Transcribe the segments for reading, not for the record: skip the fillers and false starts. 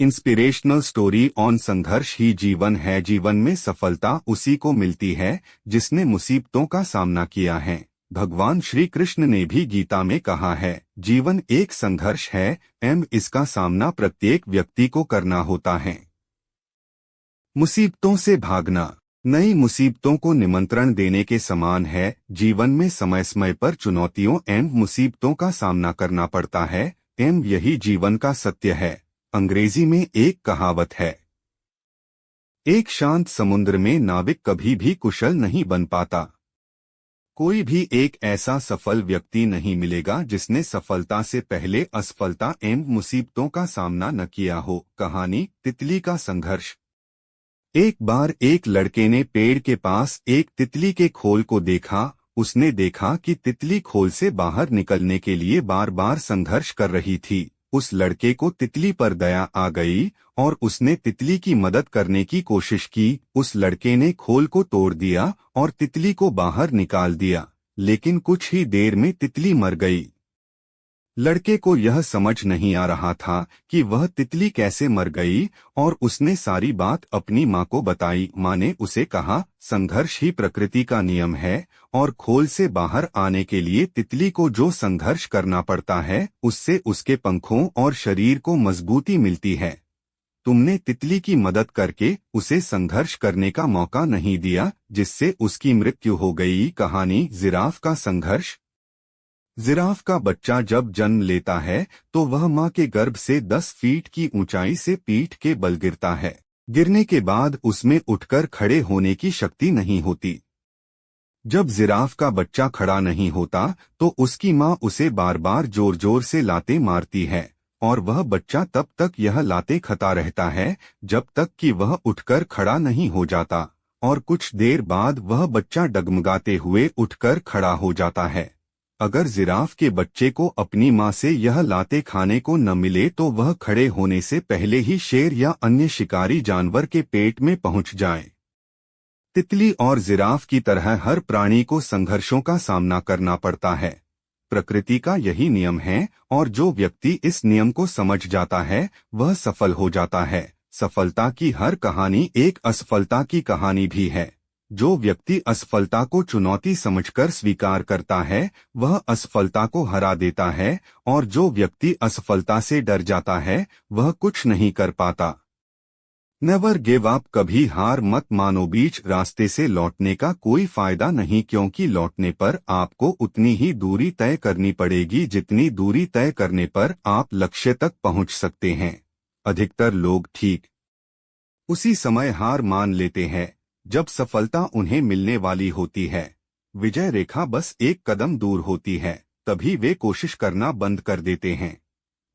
Inspirational story on संघर्ष ही जीवन है। जीवन में सफलता उसी को मिलती है जिसने मुसीबतों का सामना किया है। भगवान श्री कृष्ण ने भी गीता में कहा है, जीवन एक संघर्ष है इसका सामना प्रत्येक व्यक्ति को करना होता है। मुसीबतों से भागना नई मुसीबतों को निमंत्रण देने के समान है। जीवन में समय समय पर चुनौतियों मुसीबतों का सामना करना पड़ता है। यही जीवन का सत्य है। अंग्रेजी में एक कहावत है, एक शांत समुद्र में नाविक कभी भी कुशल नहीं बन पाता। कोई भी एक ऐसा सफल व्यक्ति नहीं मिलेगा जिसने सफलता से पहले असफलता मुसीबतों का सामना न किया हो। कहानी तितली का संघर्ष। एक बार एक लड़के ने पेड़ के पास एक तितली के खोल को देखा। उसने देखा कि तितली खोल से बाहर निकलने के लिए बार बार संघर्ष कर रही थी। उस लड़के को तितली पर दया आ गई और उसने तितली की मदद करने की कोशिश की। उस लड़के ने खोल को तोड़ दिया और तितली को बाहर निकाल दिया, लेकिन कुछ ही देर में तितली मर गई। लड़के को यह समझ नहीं आ रहा था कि वह तितली कैसे मर गई और उसने सारी बात अपनी माँ को बताई। माँ ने उसे कहा, संघर्ष ही प्रकृति का नियम है और खोल से बाहर आने के लिए तितली को जो संघर्ष करना पड़ता है उससे उसके पंखों और शरीर को मजबूती मिलती है। तुमने तितली की मदद करके उसे संघर्ष करने का मौका नहीं दिया, जिससे उसकी मृत्यु हो गई। कहानी जिराफ का संघर्ष। जिराफ का बच्चा जब जन्म लेता है तो वह माँ के गर्भ से 10 फीट की ऊंचाई से पीठ के बल गिरता है। गिरने के बाद उसमें उठकर खड़े होने की शक्ति नहीं होती। जब जिराफ का बच्चा खड़ा नहीं होता तो उसकी माँ उसे बार बार जोर जोर से लाते मारती है और वह बच्चा तब तक यह लाते खाता रहता है जब तक कि वह उठकर खड़ा नहीं हो जाता, और कुछ देर बाद वह बच्चा डगमगाते हुए उठकर खड़ा हो जाता है। अगर जिराफ के बच्चे को अपनी माँ से यह लाते खाने को न मिले तो वह खड़े होने से पहले ही शेर या अन्य शिकारी जानवर के पेट में पहुंच जाए। तितली और जिराफ की तरह हर प्राणी को संघर्षों का सामना करना पड़ता है। प्रकृति का यही नियम है और जो व्यक्ति इस नियम को समझ जाता है वह सफल हो जाता है। सफलता की हर कहानी एक असफलता की कहानी भी है। जो व्यक्ति असफलता को चुनौती समझकर स्वीकार करता है वह असफलता को हरा देता है, और जो व्यक्ति असफलता से डर जाता है वह कुछ नहीं कर पाता। नेवर गिव अप, कभी हार मत मानो। बीच रास्ते से लौटने का कोई फायदा नहीं, क्योंकि लौटने पर आपको उतनी ही दूरी तय करनी पड़ेगी जितनी दूरी तय करने पर आप लक्ष्य तक पहुंच सकते हैं। अधिकतर लोग ठीक उसी समय हार मान लेते हैं जब सफलता उन्हें मिलने वाली होती है। विजय रेखा बस एक कदम दूर होती है, तभी वे कोशिश करना बंद कर देते हैं।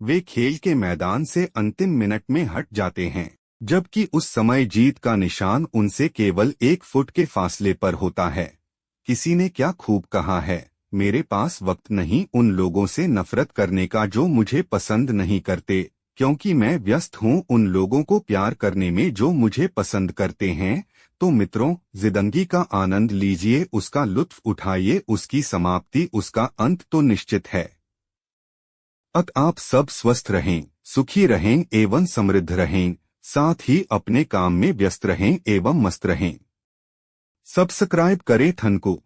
वे खेल के मैदान से अंतिम मिनट में हट जाते हैं, जबकि उस समय जीत का निशान उनसे केवल 1 फुट के फासले पर होता है। किसी ने क्या खूब कहा है, मेरे पास वक्त नहीं उन लोगों से नफरत करने का जो मुझे पसंद नहीं करते, क्योंकि मैं व्यस्त हूँ उन लोगों को प्यार करने में जो मुझे पसंद करते हैं। तो मित्रों, जिंदगी का आनंद लीजिए, उसका लुत्फ उठाइए, उसकी समाप्ति, उसका अंत तो निश्चित है। आप सब स्वस्थ रहें, सुखी रहें एवं समृद्ध रहें, साथ ही अपने काम में व्यस्त रहें एवं मस्त रहें। सब्सक्राइब करें थन को।